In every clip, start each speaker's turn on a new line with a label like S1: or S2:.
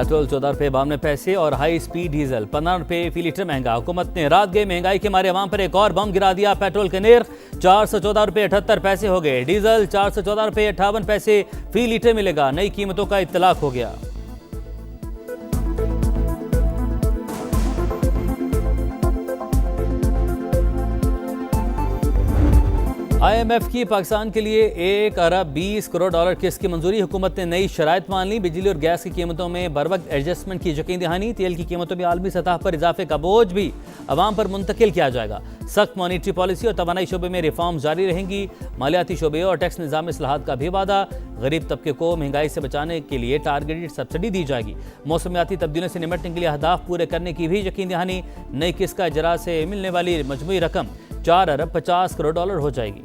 S1: Petrol 14 रुपये 52 पैसे और हाई स्पीड डीजल 15 रुपये फी लीटर महंगा। हुकूमत ने रात गई महंगाई के मारे अवाम पर एक और बम गिरा दिया। पेट्रोल के निर्ख 414 रुपये 78 पैसे हो गए। डीजल 414 रुपये 58 पैसे फी लीटर मिलेगा। नई कीमतों का इत्तलाक हो गया। IMF की पाकिस्तान के लिए 1 अरब 20 करोड़ डॉलर किस्त की मंजूरी। हुकूमत ने नई शराइत मान ली। बिजली और गैस की कीमतों में बर वक्त एडजस्टमेंट की यकीन दहानी। तेल की कीमतों में आलमी सतह पर इजाफे का बोझ भी अवाम पर मुंतकिल किया जाएगा। सख्त मॉनिटरी पॉलिसी और तवानाई शोबे में रिफॉर्म जारी रहेंगी। मालियाती शोबे और टैक्स निज़ाम इस्लाहात का भी वादा। गरीब तबके को महंगाई से बचाने के लिए टारगेटेड सब्सिडी दी जाएगी। मौसमियाती तब्दीलियों से निपटने के लिए अहदाफ पूरे करने की भी यकीन दहानी। नई किस्त का इजरा से मिलने वाली मजमूई रकम 4 अरब 50 करोड़ डॉलर हो जाएगी।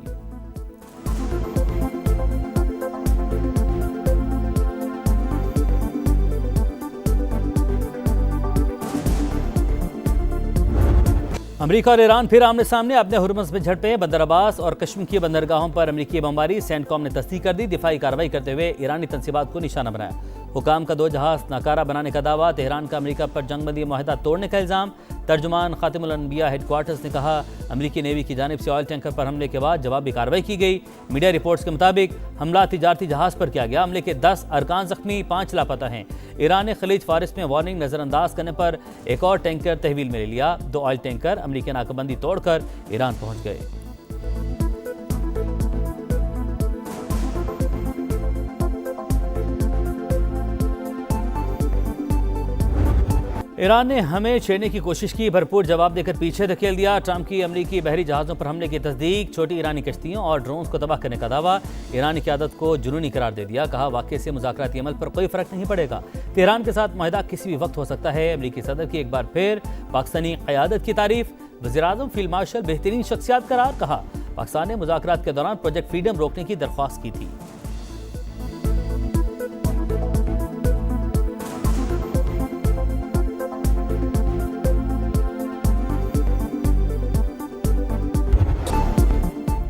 S1: अमेरिका और ईरान फिर आमने सामने। अपने हुर्मुज़ में झड़पें। बंदर अब्बास और कश्मीर की बंदरगाहों पर अमेरिकी बमबारी। सेंटकॉम ने तस्दीक कर दी। दिफाई कार्रवाई करते हुए ईरानी तंसीबात को निशाना बनाया। हुकाम का 2 जहाज नाकारा बनाने का दावा। तेहरान का अमेरिका पर जंगबंदी माहिदा तोड़ने का इल्ज़ाम। तर्जुमान खातिमुल अनबिया हेडक्वार्टर्स ने कहा अमेरिकी नेवी की जानिब से ऑयल टैंकर पर हमले के बाद जवाबी कार्रवाई की गई। मीडिया रिपोर्ट्स के मुताबिक हमला तिजारती जहाज पर किया गया। हमले के 10 अरकान जख्मी, 5 लापता हैं। ईरान ने खलीज फारिस में वार्निंग नजरअंदाज करने पर एक और टैंकर तहवील में ले लिया। 2 ऑयल टैंकर अमेरिकी नाकाबंदी तोड़कर ईरान पहुंच गए। ईरान ने हमें छेड़ने की कोशिश की, भरपूर जवाब देकर पीछे धकेल दिया। ट्रंप की अमेरिकी बहरी जहाज़ों पर हमले की तस्दीक। छोटी ईरानी कश्तियों और ड्रोन्स को तबाह करने का दावा। ईरानी क़यादत को जुनूनी करार दे दिया। कहा वाक़े से मुज़ाकराती अमल पर कोई फ़र्क नहीं पड़ेगा। तेहरान के साथ माहिदा किसी भी वक्त हो सकता है। अमेरिकी सदर की एक बार फिर पाकिस्तानी क़यादत की तारीफ। वज़ीर-ए-आज़म फील्ड मार्शल बेहतरीन शख्सियत करार। कहा पाकिस्तान ने मुज़ाकरात के दौरान प्रोजेक्ट फ्रीडम रोकने की दरख्वास्त की थी।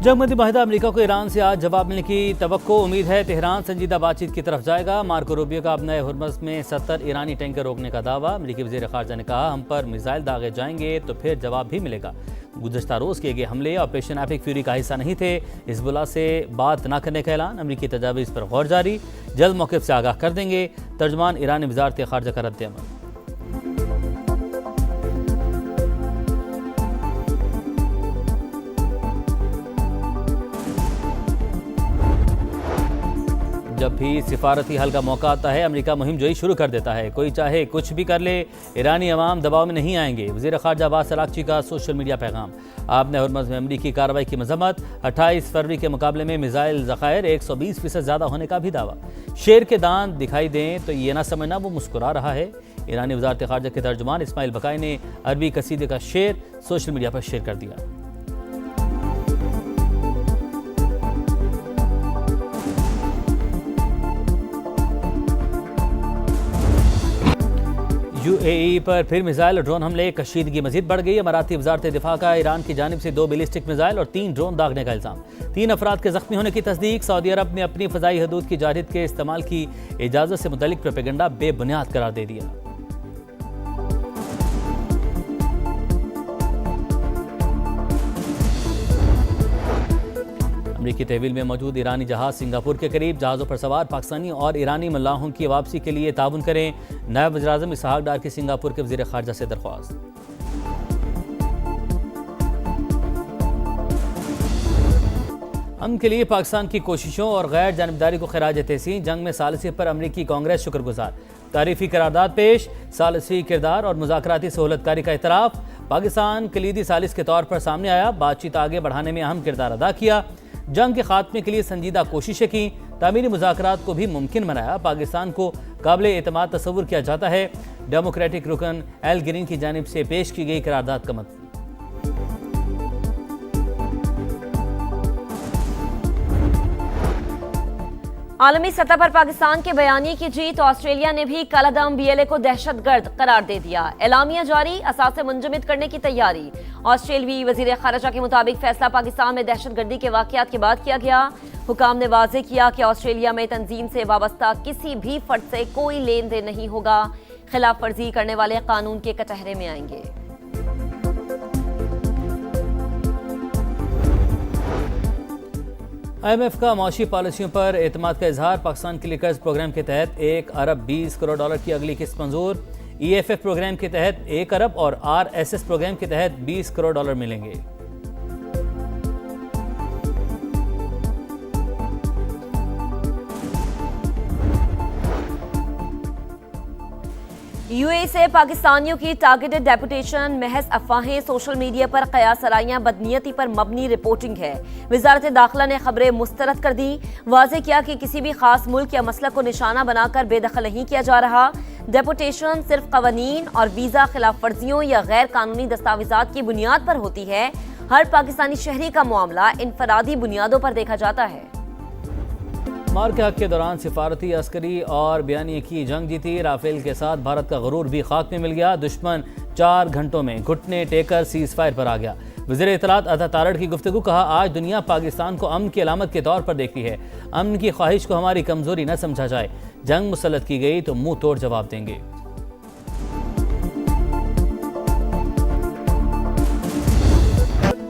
S1: जंगबंदी माहिदा अमेरिका को ईरान से आज जवाब मिलने की तवक्को। उम्मीद है तेहरान संजीदा बातचीत की तरफ जाएगा। मार्को रूबियो का अपने हुर्मुज़ में 70 ईरानी टैंकर रोकने का दावा। अमेरिकी वज़ीर ख़ारजा ने कहा हम पर मिसाइल दागे जाएंगे तो फिर जवाब भी मिलेगा। गुज़श्ता रोज़ किए गए हमले ऑपरेशन एपिक फ्यूरी का हिस्सा नहीं थे। हिज़्बुल्लाह से बात न करने का ऐलान। अमेरिकी तजावीज़ पर गौर जारी। जल्द मौक़िफ़ से आगाह कर देंगे। तर्जुमान ईरानी वज़ारत ख़ारजा का रद्द-ए-अमल। जब भी सिफारती हल का मौका आता है अमेरिका मुहिम जोई शुरू कर देता है। कोई चाहे कुछ भी कर ले, ईरानी अवाम दबाव में नहीं आएंगे। वज़ीर ख़ारजा अब्बास अराग़ची का सोशल मीडिया पैगाम। आपने हुर्मुज़ में अमेरिकी कार्रवाई की मज़म्मत। 28 फरवरी के मुकाबले में मिसाइल ज़ख़ायर 120% ज़्यादा होने का भी दावा। शेर के दांत दिखाई दें तो ये ना समझना वो मुस्कुरा रहा है। ईरानी वज़ारत ख़ारजा के तर्जुमान इस्माइल बकाई ने अरबी कसीदे का शेर सोशल मीडिया पर शेयर कर दिया। UAE पर फिर मिसाइल और ड्रोन हमले। कशीदगी मजीद बढ़ गई। अमाराती वज़ारत दिफा का ईरान की जानिब से 2 बैलिस्टिक मिसाइल और 3 ड्रोन दागने का इल्ज़ाम। 3 अफराद के ज़ख्मी होने की तस्दीक। सऊदी अरब ने अपनी फ़ज़ाई हदूद की जारहियत के इस्तेमाल की इजाज़त से मुतल्लिक प्रोपेगेंडा बेबुनियाद करार दे दिया। अमेरिकी तहवील में मौजूद ईरानी जहाज सिंगापुर के करीब। जहाज़ों पर सवार पाकिस्तानी और ईरानी मल्लाहों की वापसी के लिए ताउन करें। नायब वज़ीर-ए-आज़म इसहाक डार की सिंगापुर के वज़ीर ख़ारजा से दरख्वास्त। अमन के लिए पाकिस्तान की कोशिशों और गैर जानिबदारी को खिराज तहसीन। जंग में सालिसी पर अमेरिकी कांग्रेस शुक्रगुजार। तारीफी करारदाद पेश। सालिसी किरदार और मुज़ाकराती सहूलतकारी का इतराफ़। पाकिस्तान कलीदी सालिस के तौर पर सामने आया। बातचीत आगे बढ़ाने में अहम किरदार अदा किया। जंग के खात्मे के लिए संजीदा कोशिशें की। तामीरी मुज़ाकरात को भी मुमकिन बनाया। पाकिस्तान को काबिल एतमाद तस्वुर किया जाता है। डेमोक्रेटिक रुकन एल ग्रीन की जानिब से पेश की गई करारदाद का मतलब।
S2: आलमी सतह पर पाकिस्तान के बयानी की जीत। ऑस्ट्रेलिया ने भी कालादम बीएलए को दहशतगर्द करार दे दिया। एलामिया जारी, असासे मुंजमद करने की तैयारी। ऑस्ट्रेलियाई वजीर खारजा के मुताबिक फैसला पाकिस्तान में दहशतगर्दी के वाकयात के बाद किया गया। हुकाम ने वाजे किया कि ऑस्ट्रेलिया में तंजीम से वाबस्ता किसी भी फर्द से कोई लेन देन नहीं होगा। खिलाफ वर्जी करने वाले कानून के कटहरे में आएंगे।
S1: IMF का मौशी पॉलिसियों पर एतमाद का इजहार। पाकिस्तान के लिए कर्ज प्रोग्राम के तहत $1 अरब 20 करोड़ की अगली किस्त मंजूर। EFF प्रोग्राम के तहत $1 अरब और RSS प्रोग्राम के तहत $20 करोड़ मिलेंगे।
S2: यूएई से पाकिस्तानियों की टारगेटेड डेपुटेशन, महज अफवाहें, सोशल मीडिया पर कयासराइयां, बदनीयती पर मबनी रिपोर्टिंग है। वजारत दाखिला ने खबरें मुस्तरद कर दी। वाज़ेह किया कि किसी भी खास मुल्क या मसलक को निशाना बनाकर बेदखल नहीं किया जा रहा। डेपुटेशन सिर्फ कवानीन और वीजा खिलाफ वर्जियों या गैर कानूनी दस्तावेजात की बुनियाद पर होती है। हर पाकिस्तानी शहरी का मामला इनफरादी बुनियादों पर देखा जाता है।
S1: मार के हक के दौरान सिफारती, अस्करी और बयानी की जंग जीती। राफेल के साथ भारत का गुरूर भी खाक में मिल गया। दुश्मन 4 घंटों में घुटने टेकर सीज फायर पर आ गया। वज़ीर इत्तलात अता तारड़ की गुफ्तगू, कहा आज दुनिया पाकिस्तान को अमन की अलामत के तौर पर देखती है। अमन की ख्वाहिश को हमारी कमजोरी न समझा जाए। जंग मुसल्लत की गई तो मुंह तोड़ जवाब देंगे।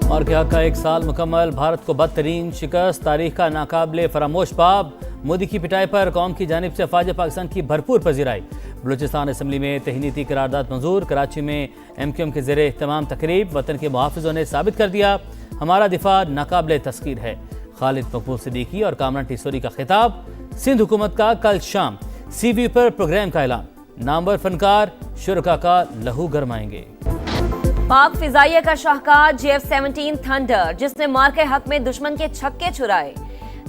S1: और के हक का 1 साल मुकम्मल। भारत को बदतरीन शिकस्त, तारीख का नाकाबिले फरामोश बाब। मोदी की पिटाई पर कौम की जानिब से अफवाज पाकिस्तान की भरपूर पजीराई। बलूचिस्तान असम्बली में तहनीती करारदाद मंजूर। कराची में MQM के ज़ेरे तमाम तकरीब। वतन के मुहाफ़िज़ों ने साबित कर दिया हमारा दिफा नाकाबिले तस्कीर है। खालिद मकबूल सिद्दीकी और कामरान टिसोरी का खिताब। सिंध हुकूमत का कल शाम CV पर प्रोग्राम का ऐलान। नामवर फनकार शुरका का लहू गरमाएंगे।
S2: पाक फिजाइया का शाहकार JF-17 थंडर, जिसने मार के हक में दुश्मन के छक्के छुड़ाए।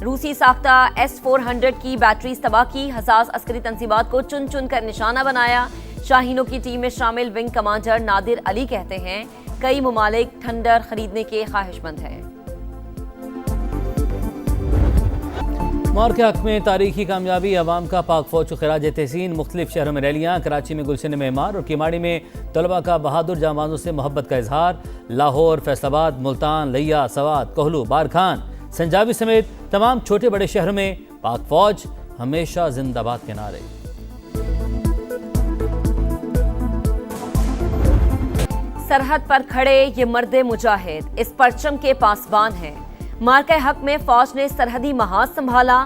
S2: रूसी साख्ता S-400 की बैटरी तबाह की। हसास अस्करी तंसीबात को चुन चुन कर निशाना बनाया। शाहीनों की टीम में शामिल विंग कमांडर नादिर अली कहते हैं कई ममालिक थंडर खरीदने के ख्वाहिशमंद हैं।
S1: मार के हक में तारीखी कामयाबी। अवाम का पाक फौज को खिराज तहसीन। मुख्तलिफ शहरों में रैलियाँ। कराची में गुलशन मेमार और किमाड़ी में तलबा का बहादुर जांबाजों से मोहब्बत का इजहार। लाहौर, फैसलाबाद, मुल्तान, लिया, सवात, कोहलू, बारखान, संजाबी समेत तमाम छोटे बड़े शहरों में पाक फौज हमेशा जिंदाबाद के नारे।
S2: सरहद पर खड़े ये मर्दे मुजाहिद इस परचम के पासबान हैं। मार्के हक में फौज ने सरहदी महाज संभाला।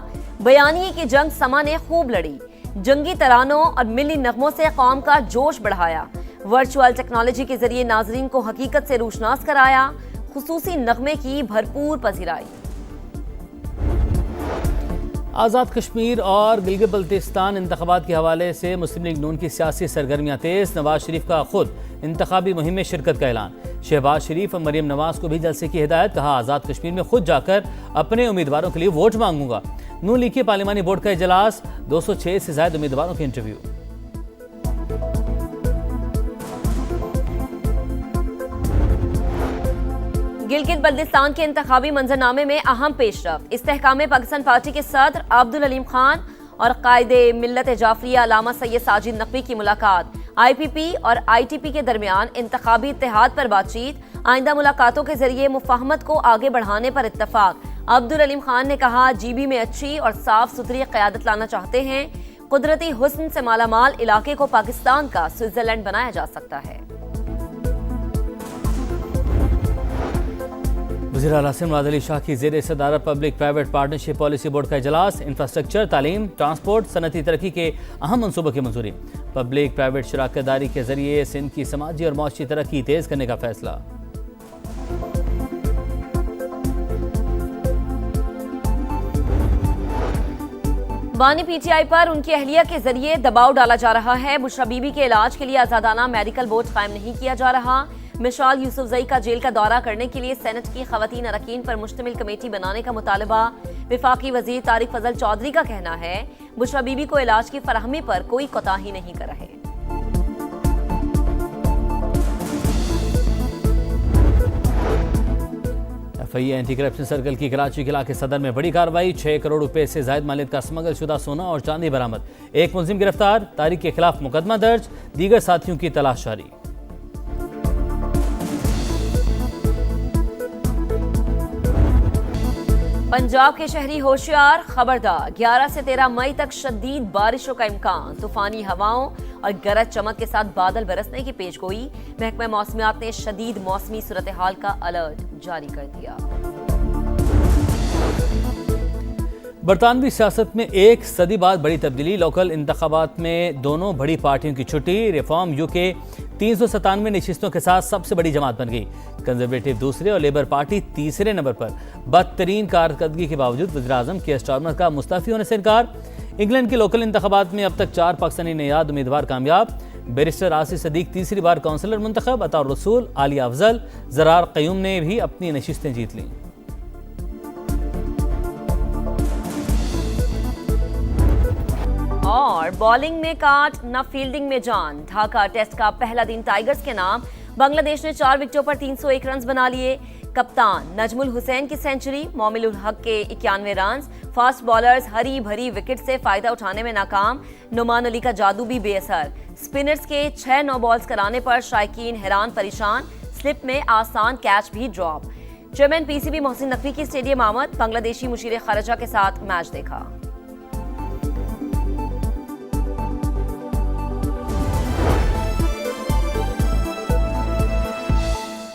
S2: बयानी की जंग समा ने खूब लड़ी। जंगी तरानों और मिली नगमों से कौम का जोश बढ़ाया। वर्चुअल टेक्नोलॉजी के जरिए नाजरीन को हकीकत से रोशनास कराया। खुसूसी नगमे की भरपूर पजीराई।
S1: आज़ाद कश्मीर और गिलगित बल्तिस्तान इंतखाबात के हवाले से मुस्लिम लीग नून की सियासी सरगर्मियाँ तेज। नवाज शरीफ का खुद इंतखाबी मुहिम में शिरकत का ऐलान। शहबाज शरीफ और मरियम नवाज को भी जलसे की हिदायत। कहा आज़ाद कश्मीर में खुद जाकर अपने उम्मीदवारों के लिए वोट मांगूंगा। नून लीग के पार्लिमानी बोर्ड का इजलास। 206 से ज्यादा उम्मीदवारों के इंटरव्यू।
S2: गिलगित बल्तिस्तान के इंतखाबी मंजरनामे में अहम पेशरफ। इस्तेहकाम पाकिस्तान पार्टी के सदर अब्दुल अलीम खान और कायदे मिल्लत जाफरिया अल्लामा सैयद साजिद नकवी की मुलाकात। IPP और ITP के दरमियान इंतखाबी इत्तेहाद पर बातचीत। आइंदा मुलाकातों के जरिए मुफाहमत को आगे बढ़ाने पर इत्तफाक। अब्दुल अलीम खान ने कहा GB में अच्छी और साफ सुथरी क़यादत लाना चाहते हैं। कुदरती हुस्न से मालामाल इलाके को पाकिस्तान का स्विट्जरलैंड बनाया जा सकता है।
S1: वज़ीर आला मुराद अली शाह की ज़ेर सदारत public private partnership policy board का इजलास। इंफ्रास्ट्रक्चर, तालीम, ट्रांसपोर्ट, सनती तरक्की के अहम मनसूबों की मंजूरी। पब्लिक प्राइवेट शराकतदारी के जरिए सिंध की समाजी और मौशी तरक्की तेज करने का फैसला।
S2: बानी PTI पर उनकी अहलिया के जरिए दबाव डाला जा रहा है। बुशरा बीबी के इलाज के लिए आजादाना मेडिकल बोर्ड कायम नहीं किया जा रहा। मिसाल यूसुफजई का जेल का दौरा करने के लिए सेनेट की खवातीन अरकान पर मुश्तमिल कमेटी बनाने का मुतालबा। विफाकी वजीर तारिक फजल चौधरी का कहना है बुशरा बीबी को इलाज की फराहमी पर कोई कोताही नहीं कर रहे।
S1: एफआई एंटी करप्शन सर्कल की कराची के इलाके सदर में बड़ी कार्रवाई, 6 करोड़ रुपए से जायद मालियत का स्मगल शुदा सोना और चांदी बरामद, एक मुलजिम गिरफ्तार, तारिक के खिलाफ मुकदमा दर्ज, दीगर साथियों की तलाश जारी।
S2: पंजाब के शहरी होशियार, खबरदार, 11 से 13 मई तक शदीद बारिशों का इम्कान, तूफानी हवाओं और गरज चमक के साथ बादल बरसने की पेशगोई। महकमा मौसमियात ने शदीद मौसमी सूरत हाल का अलर्ट जारी कर दिया।
S1: बरतानवी सियासत में एक सदी बाद बड़ी तब्दीली, लोकल इंतखाबात में दोनों बड़ी पार्टियों की छुट्टी, रिफॉर्म यूके 397 नशिस्तों के साथ सबसे बड़ी जमात बन गई। कंजर्वेटिव दूसरे और लेबर पार्टी तीसरे नंबर पर। बदतरीन कारकर्दगी के बावजूद वज़ीर-ए-आज़म केयर स्टारमर का मुस्तफ़ी होने से इनकार। इंग्लैंड के लोकल इंतखाबात में अब तक 4 पाकिस्तानी नियाद उम्मीदवार कामयाब। बैरिस्टर आसिफ सदीक तीसरी बार काउंसलर मुंतखब, अताउर रसूल, आलिया अफजल, ज़रार क़य्यूम ने भी अपनी नशिस्तें जीत लीं।
S2: और बॉलिंग में काट, न फील्डिंग में जान। ढाका टेस्ट का पहला दिन टाइगर्स के नाम, बांग्लादेश ने 4 विकेटों पर 301 रन बना लिए। कप्तान नजमुल हुसैन की सेंचुरी, मोमिनुल हक के 91 रन। फास्ट बॉलर्स हरी भरी विकेट से फायदा उठाने में नाकाम, नुमान अली का जादू भी बेअसर। स्पिनर्स के 6 नो बॉल्स कराने पर शायकीन हैरान परेशान, स्लिप में आसान कैच भी drop. Chairman PCB Mohsin Naqvi की स्टेडियम आमद, बांग्लादेशी मुशीर खारजा के साथ मैच देखा।